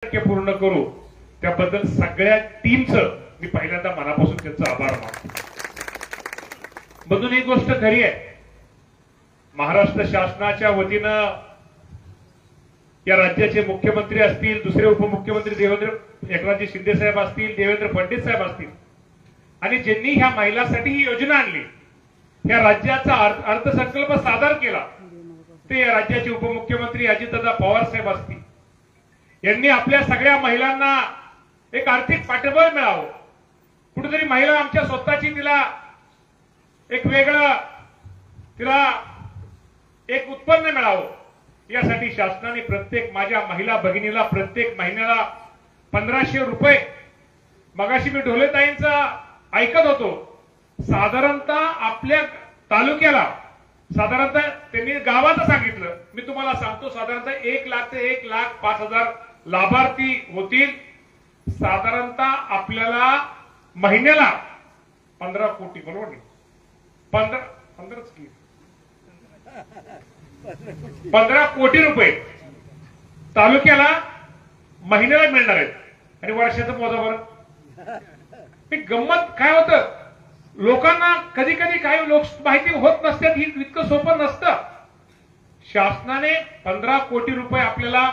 पूर्ण करू त्याबद्दल सगळ्या टीमचं मी पहिल्यांदा मनापासून त्यांचा आभार मानतो। बंधूंनो, एक गोष्ट खरी आहे, महाराष्ट्र शासनाच्या वतीनं या राज्याचे मुख्यमंत्री असतील, दुसरे उपमुख्यमंत्री देवेंद्र एकनाथजी शिंदे साहेब असतील, देवेंद्र फडणवीस साहेब असतील, आणि ज्यांनी ह्या महिलांसाठी ही योजना आणली, या राज्याचा अर्थसंकल्प सादर केला, ते या राज्याचे उपमुख्यमंत्री अजितदादा पवार साहेब असतील, यांनी आपल्या सगळ्या महिलांना एक आर्थिक पाठबळ मिळावं, कुठेतरी महिला आमच्या स्वतःची तिला एक वेगळं एक उत्पन्न मिळावं, यासाठी शासनाने प्रत्येक माझ्या महिला भगिनीला प्रत्येक महिन्याला 1500 रुपये, मगाशी मी ढोलेताईंचा ऐकत होतो, साधारणतः आपल्या तालुक्याला साधारणतः त्यांनी गावाचं सांगितलं, मी तुम्हाला सांगतो साधारणतः 1 लाख ते 1,05,000 लाभार्थी होतील। साधारणतः आपल्याला महिन्याला 15 कोटी, बरोबर नाही, 15 कोटी रुपये तालुक्याला महिन्याला मिळणार आहेत, आणि वर्षाचं मोजा बरं। गंमत काय होतं, लोकांना कधी कधी काही लोक माहिती होत नसतात, ही इतकं सोपं नसतं। शासनाने 15 कोटी रुपये आपल्याला,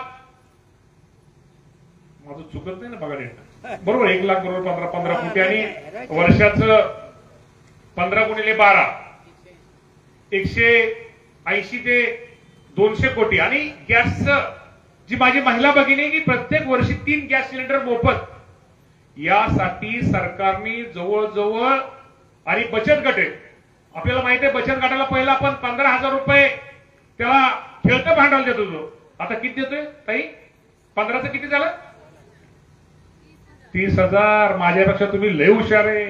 माझं चुकत नाही ना बघा, बरोबर 1 लाख बरोबर 15 कोटी, आणि वर्षाचं 15 गुणिले 12 180 ते 200 कोटी, आणि गॅसचं जी माझी महिला भगिनी की प्रत्येक वर्षी 3 गॅस सिलेंडर मोफत, यासाठी सरकारने जवळजवळ, आणि बचत गट आहे, आपल्याला माहिती आहे बचत गटाला पहिला आपण 15,000 रुपये त्याला खेळतं भांडवल देत होतो, आता किती देतोय ताई? 15चं किती झालं? 30,000। माझ्यापेक्षा तुम्ही लय हुशार आहे,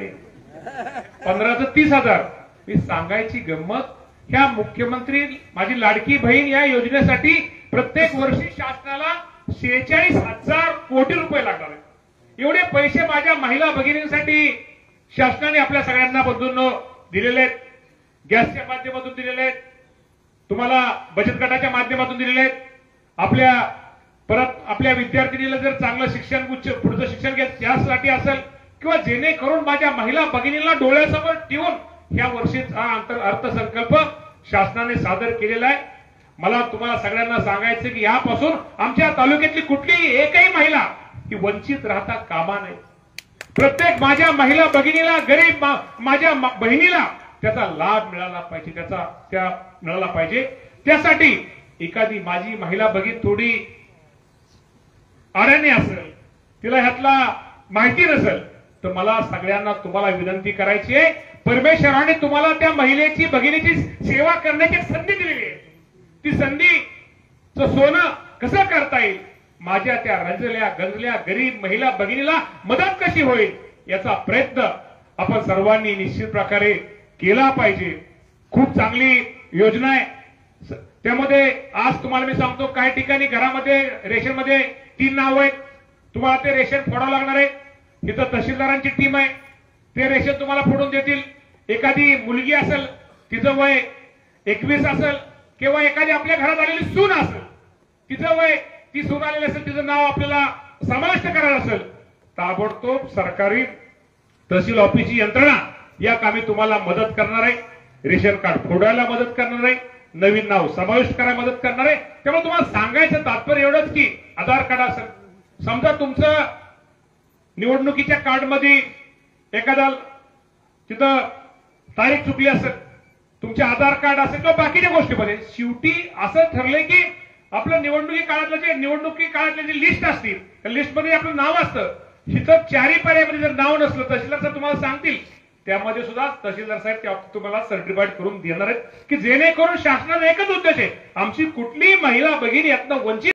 15चं 30,000। मी सांगायची गंमत, ह्या मुख्यमंत्री माझी लाडकी बहीण या योजनेसाठी प्रत्येक वर्षी शासनाला 46,000 कोटी रुपये लागणार आहेत। एवढे पैसे माझ्या महिला भगिनींसाठी शासनाने आपल्या सगळ्यांना बंधूंनो दिलेले आहेत, गॅसच्या माध्यमातून दिलेले आहेत, तुम्हाला बचत गटाच्या माध्यमातून दिलेले आहेत, आपल्या विद्यार्थिनीला जर चांगलं शिक्षण, पुढचं शिक्षण घ्यायचं त्यासाठी असेल, किंवा जेणेकरून माझ्या महिला भगिनींना डोळ्यासमोर ठेवून ह्या वर्षीचा अर्थसंकल्प शासनाने सादर केलेला आहे। मला तुम्हाला सगळ्यांना सांगायचं की यापासून आमच्या तालुक्यातली कुठलीही एकही महिला ही वंचित राहता कामा नये। प्रत्येक माझ्या महिला भगिनीला, गरीब माझ्या बहिणीला त्याचा लाभ मिळाला पाहिजे, त्यासाठी एखादी माझी महिला भगिनी थोडी अडाणी असेल, तिला ह्यातला माहिती नसेल, तर मला सगळ्यांना तुम्हाला विनंती करायची आहे, परमेश्वराने तुम्हाला त्या महिलेची भगिनीची सेवा करण्याची संधी दिलेली आहे, ती संधीचं सोनं कसं करता येईल, माझ्या त्या रंजल्या गंजल्या गरीब महिला भगिनीला मदत कशी होईल, याचा प्रयत्न आपण सर्वांनी निश्चित प्रकारे केला पाहिजे। खूप चांगली योजना आहे, त्यामध्ये आज तुम्हाला मी सांगतो, काही ठिकाणी घरामध्ये रेशनमध्ये 3 नाव आहेत, तुम्हाला ते रेशन फोडावं लागणार आहे, इथं तहसीलदारांची टीम आहे, ते रेशन तुम्हाला फोडून देतील। एखादी मुलगी असेल, तिचं वय 21 असेल, किंवा एखादी आपल्या घरात आलेली सून असेल, तिचं वय, ती सून आलेली असेल, तिचं नाव आपल्याला समाविष्ट करायचं असेल, ताबडतोब सरकारी तहसील ऑफिसची यंत्रणा या कामी तुम्हाला मदत करणार आहे, रेशन कार्ड फोडायला मदत करणार आहे, नवीन नाव समाविष्ट करायला मदत करणार आहे। त्यामुळे तुम्हाला सांगायचं तात्पर्य एवढंच की आधार कार्ड असेल, समजा तुमचं निवडणुकीच्या कार्डमध्ये एखादा तिथं तारीख चुकली असेल, तुमचे आधार कार्ड असेल किंवा बाकीच्या गोष्टीमध्ये, शेवटी असं ठरलंय की आपलं निवडणुकी काळातलं जी लिस्ट असते, त्या लिस्टमध्ये आपलं नाव असतं, इथं 4ही पर्यायामध्ये जर नाव नसलं, तहसीलदार साहेब तुम्हाला सांगतील, त्यामध्ये सुद्धा तहसीलदार साहेब तुम्हाला सर्टिफाईड करून देणार आहेत, की जेणेकरून शासनाचा एकच उद्देश आहे, आमची कुठलीही महिला भगिनी यातनं वंचित